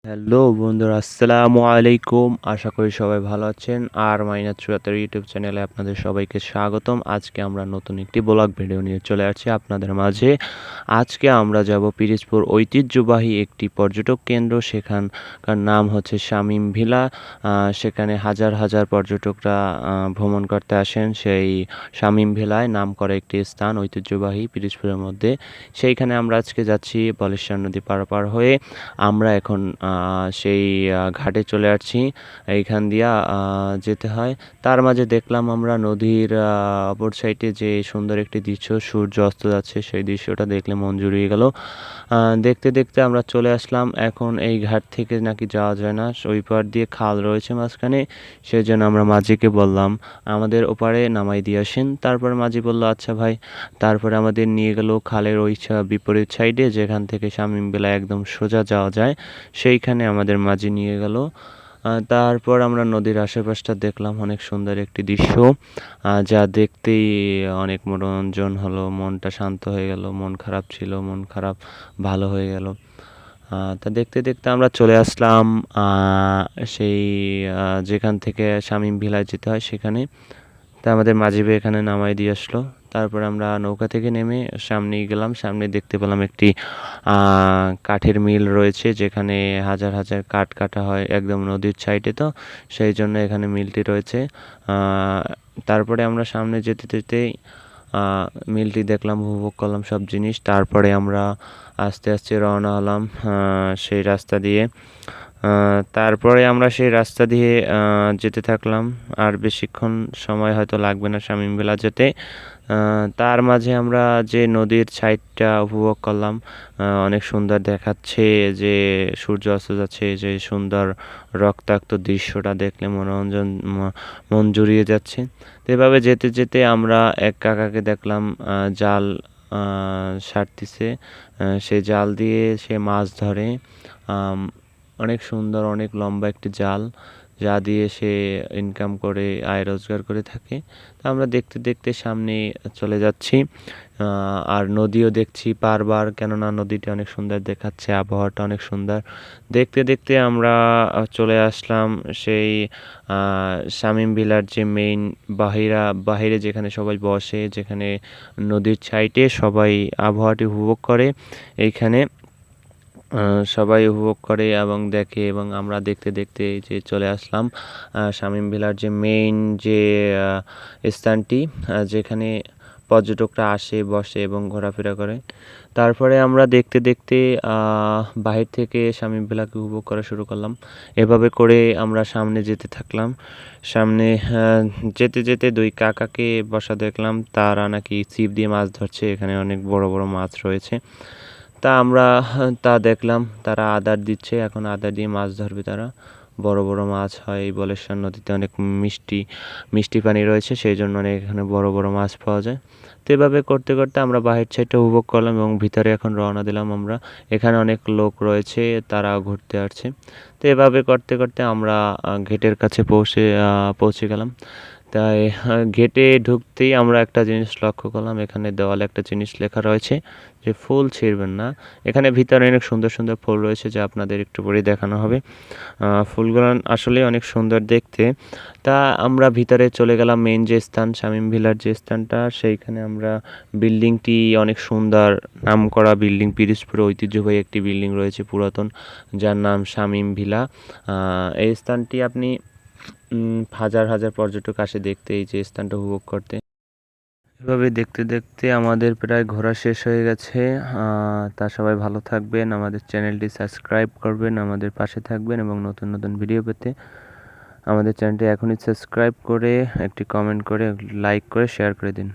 Hello বন্ধুরা, আসসালামু আলাইকুম। আশা করি সবাই ভালো আছেন। আর মাইনাস ৭৪ ইউটিউব চ্যানেলে আপনাদের সবাইকে স্বাগতম। আজকে আমরা নতুন একটি ব্লগ ভিডিও নিয়ে চলে আসছি আপনাদের মাঝে। আজকে আমরা যাব পিরোজপুর ঐতিহ্যবাহী একটি পর্যটক কেন্দ্র, সেখানকার নাম হচ্ছে শামীম ভিলা। সেখানে হাজার হাজার পর্যটকরা ভ্রমণ করতে আসেন সেই শামীম ভিলায়, নাম করা একটি স্থান ঐতিহ্যবাহী পিরোজপুরের মধ্যে। সেইখানে আমরা আজকে যাচ্ছি বলেশ্বর নদী পারাপার হয়ে। আমরা এখন সেই ঘাটে চলে আসছি। এইখান দিয়া যেতে হয়। তার মাঝে দেখলাম আমরা নদীর অপর সাইডে যে সুন্দর একটি দৃশ্য, সূর্য অস্ত যাচ্ছে, সেই দৃশ্যটা দেখলে মন জুড়িয়ে গেল। দেখতে দেখতে আমরা চলে আসলাম। এখন এই ঘাট থেকে নাকি যাওয়া যায় না, ওই পার দিয়ে খাল রয়েছে মাঝখানে। সেই জন্য আমরা মাঝিকে বললাম আমাদের ওপারে নামাই দিয়ে আসেন। তারপর মাঝি বলল আচ্ছা ভাই। তারপরে আমাদের নিয়ে গেল খালের ওই বিপরীত সাইডে, যেখান থেকে শামীম বেলা একদম সোজা যাওয়া যায়, সেইখানে আমাদের মাঝি নিয়ে গেল। তারপর আমরা নদীর আশেপাশটা দেখলাম, অনেক সুন্দর একটি দৃশ্য, যা দেখতেই অনেক মনোরঞ্জন হলো, মনটা শান্ত হয়ে গেল। মন খারাপ ছিল, মন খারাপ ভালো হয়ে গেল। তা দেখতে দেখতে আমরা চলে আসলাম সেই যেখান থেকে শামীম ভিলায় যেতে হয় সেখানে। তা আমাদের মাঝি ভাই এখানে নামাই দিয়ে আসলো। তারপর আমরা নৌকা থেকে নেমে সামনে গেলাম। সামনে দেখতে পেলাম একটি কাঠের মিল রয়েছে, যেখানে হাজার হাজার কাঠ কাটা হয় একদম নদীর সাইডে, তো সেই জন্য এখানে মিলটি রয়েছে। তারপরে আমরা সামনে যেতে যেতেই মিলটি দেখলাম, উপভোগ করলাম সব জিনিস। তারপরে আমরা আস্তে আস্তে রওনা হলাম সেই রাস্তা দিয়ে। তারপরে আমরা সেই রাস্তা দিয়ে যেতে থাকলাম। আর বেশিক্ষণ সময় হয়তো লাগবে না শামীম ভিলা যেতে। তার মাঝে আমরা যে নদীর সাইডটা উপভোগ করলাম, অনেক সুন্দর দেখাচ্ছে, যে সূর্য অস্ত যাচ্ছে, যে সুন্দর রক্তাক্ত দৃশ্যটা দেখলে মনোরঞ্জন, মন জুড়িয়ে যাচ্ছে। তো এভাবে যেতে যেতে আমরা এক কাকাকে দেখলাম জাল সারতিছে। সে জাল দিয়ে সে মাছ ধরে। অনেক সুন্দর, অনেক লম্বা একটি জাল, যা দিয়ে সে ইনকাম করে, আয় রোজগার করে থাকে। তো আমরা দেখতে দেখতে সামনে চলে যাচ্ছি। আর নদীও দেখছি বারবার, কেননা নদীটি অনেক সুন্দর দেখাচ্ছে, আবহাওয়াটা অনেক সুন্দর। দেখতে দেখতে আমরা চলে আসলাম সেই শামীম ভিলার যে মেইন বাহিরে যেখানে সবাই বসে, যেখানে নদীর সাইডে সবাই আবহাওয়াটি উপভোগ করে। এইখানে সবাই উপভোগ করে এবং দেখে, এবং আমরা দেখতে দেখতে যে চলে আসলাম শামীম ভিলার যে মেইন যে স্থানটি, যেখানে পর্যটকরা আসে, বসে এবং ঘোরাফেরা করে। তারপরে আমরা দেখতে দেখতে বাহির থেকে শামীম ভিলাকে উপভোগ করা শুরু করলাম। এভাবে করে আমরা সামনে যেতে থাকলাম। সামনে যেতে যেতে দুই কাকাকে বসা দেখলাম, তারা নাকি ছিপ দিয়ে মাছ ধরছে। এখানে অনেক বড় বড় মাছ রয়েছে। তা আমরা তা দেখলাম, তারা আদার দিচ্ছে, এখন আদার দিয়ে মাছ ধরবে তারা। বড় বড় মাছ হয় এই বলেশ্বর নদীতে, অনেক মিষ্টি মিষ্টি পানি রয়েছে, সেই জন্য অনেক এখানে বড় বড় মাছ পাওয়া যায়। তো এভাবে করতে করতে আমরা বাহির সাইডটা উপভোগ করলাম এবং ভিতরে এখন রওনা দিলাম আমরা। এখানে অনেক লোক রয়েছে, তারা ঘুরতে আসছে। তো এভাবে করতে করতে আমরা গেটের কাছে পৌঁছে গেলাম। তাই গেটে ঢুকতেই আমরা একটা জিনিস লক্ষ্য করলাম, এখানে দেওয়ালে একটা জিনিস লেখা রয়েছে যে ফুল ছিঁড়বেন না। এখানে ভিতরে অনেক সুন্দর সুন্দর ফুল রয়েছে, যা আপনাদের একটু পরে দেখানো হবে। ফুলগুলো আসলে অনেক সুন্দর দেখতে। তা আমরা ভিতরে চলে গেলাম, মেইন যে স্থান শামীম ভিলার যে স্থানটা, সেইখানে আমরা বিল্ডিংটি অনেক সুন্দর, নাম করা বিল্ডিং, পিরোজপুরে ঐতিহ্যবাহী একটি বিল্ডিং রয়েছে পুরাতন, যার নাম শামীম ভিলা। এই স্থানটি আপনি হাজার হাজার পর্যটক আসে দেখতে, এই যে স্থানটা উপভোগ করতে। এভাবে দেখতে দেখতে আমাদের প্রায় ঘোরা শেষ হয়ে গেছে। তা সবাই ভালো থাকবেন, আমাদের চ্যানেলটি সাবস্ক্রাইব করবেন, আমাদের পাশে থাকবেন এবং নতুন নতুন ভিডিও পেতে আমাদের চ্যানেলটি এখনই সাবস্ক্রাইব করে, একটি কমেন্ট করে, লাইক করে, শেয়ার করে দিন।